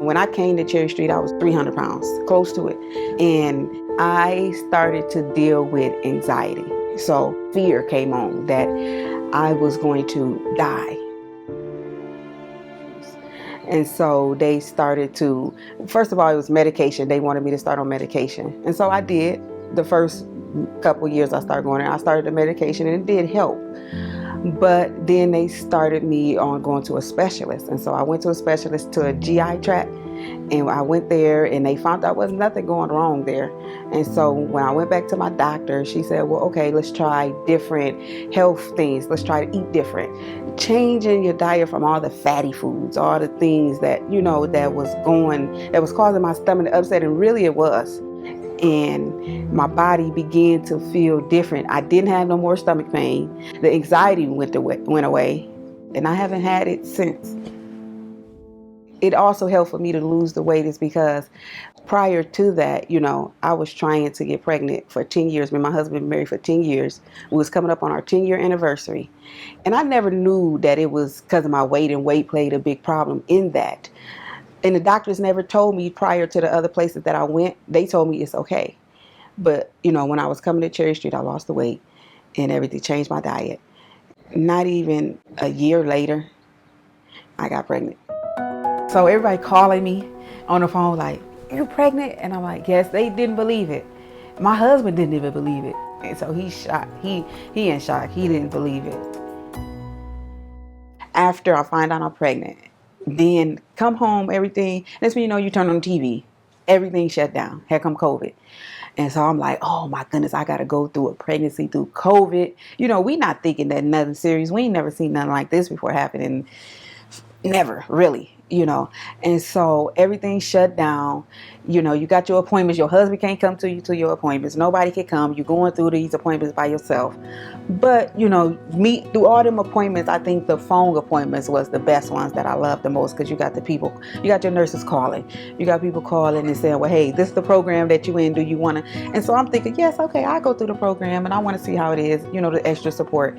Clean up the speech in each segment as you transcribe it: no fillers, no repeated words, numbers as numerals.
When I came to Cherry Street, I was 300 pounds, close to it. And I started to deal with anxiety. So fear came on that I was going to die. And so they started to, first of all, it was medication. They wanted me to start on medication. And so I did. The first couple of years I started going there, I started the medication and it did help. But then they started me on going to a specialist. And so I went to a specialist, to a GI tract. And I went there and they found out there was nothing going wrong there. And so when I went back to my doctor, she said, well, okay, let's try different health things. Let's try to eat different. Changing your diet from all the fatty foods, all the things that, that was causing my stomach to upset, and really it was. And my body began to feel different. I didn't have no more stomach pain. The anxiety went away, and I haven't had it since. It also helped for me to lose the weight is because prior to that, I was trying to get pregnant for 10 years. Me and my husband been married for 10 years. We was coming up on our 10-year anniversary. And I never knew that it was because of my weight, and weight played a big problem in that. And the doctors never told me prior to the other places that I went. They told me it's okay. But, when I was coming to Cherry Street, I lost the weight and everything, changed my diet. Not even a year later, I got pregnant. So everybody calling me on the phone like, you're pregnant? And I'm like, yes. They didn't believe it. My husband didn't even believe it. And so he's shocked. He in shock. He didn't believe it. After I find out I'm pregnant, then come home, everything. That's when you turn on TV. Everything shut down. Here come COVID. And so I'm like, oh my goodness, I got to go through a pregnancy through COVID. We not thinking that nothing serious. We ain't never seen nothing like this before happening. Never, really. And so everything shut down. You got your appointments. Your husband can't come to your appointments. Nobody can come. You're going through these appointments by yourself. But, me through all them appointments, I think the phone appointments was the best ones that I loved the most, because you got your nurses calling. You got people calling and saying, well, hey, this is the program that you in. Do you want to? And so I'm thinking, yes, okay, I go through the program and I want to see how it is, the extra support.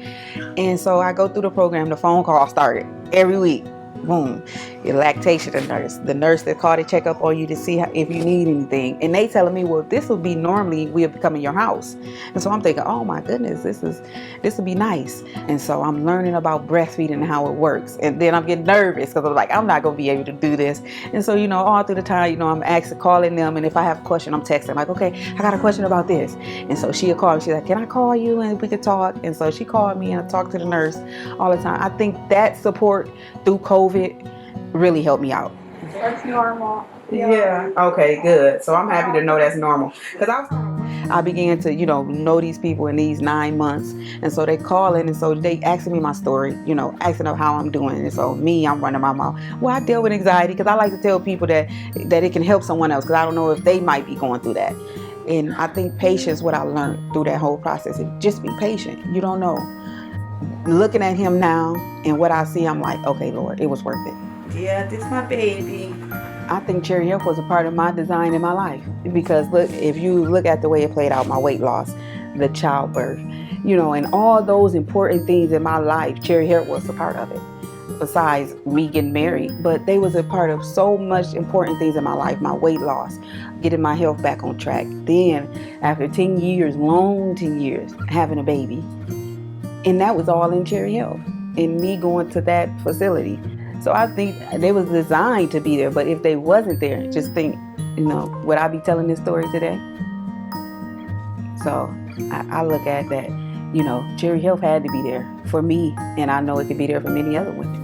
And so I go through the program. The phone call started every week. Boom, your lactation the nurse that called to check up on you to see if you need anything. And they telling me, well, this would be normally we'll be coming your house. And so I'm thinking, oh my goodness, this would be nice. And so I'm learning about breastfeeding and how it works. And then I'm getting nervous because I'm like, I'm not going to be able to do this. And so, all through the time, I'm calling them. And if I have a question, I'm texting like, okay, I got a question about this. And so she'll call me. She's like, can I call you and we could talk? And so she called me and I talked to the nurse all the time. I think that support through COVID really helped me out. That's normal. Yeah. Okay, good. So I'm happy to know that's normal. Because I began to, know these people in these 9 months. And so they calling, and so they asking me my story, asking of how I'm doing. And so I'm running my mouth. Well, I deal with anxiety because I like to tell people that it can help someone else, because I don't know if they might be going through that. And I think patience, what I learned through that whole process, is just be patient. You don't know. Looking at him now and what I see, I'm like, okay, Lord, it was worth it. Yeah, this is my baby. I think Cherry Health was a part of my design in my life, because look, if you look at the way it played out, my weight loss, the childbirth, and all those important things in my life, Cherry Health was a part of it. Besides me getting married, but they was a part of so much important things in my life. My weight loss, getting my health back on track. Then after 10 years, long 10 years, having a baby. And that was all in Cherry Health, and me going to that facility. So I think they was designed to be there, but if they wasn't there, just think, would I be telling this story today? So I look at that, Cherry Health had to be there for me, and I know it could be there for many other women.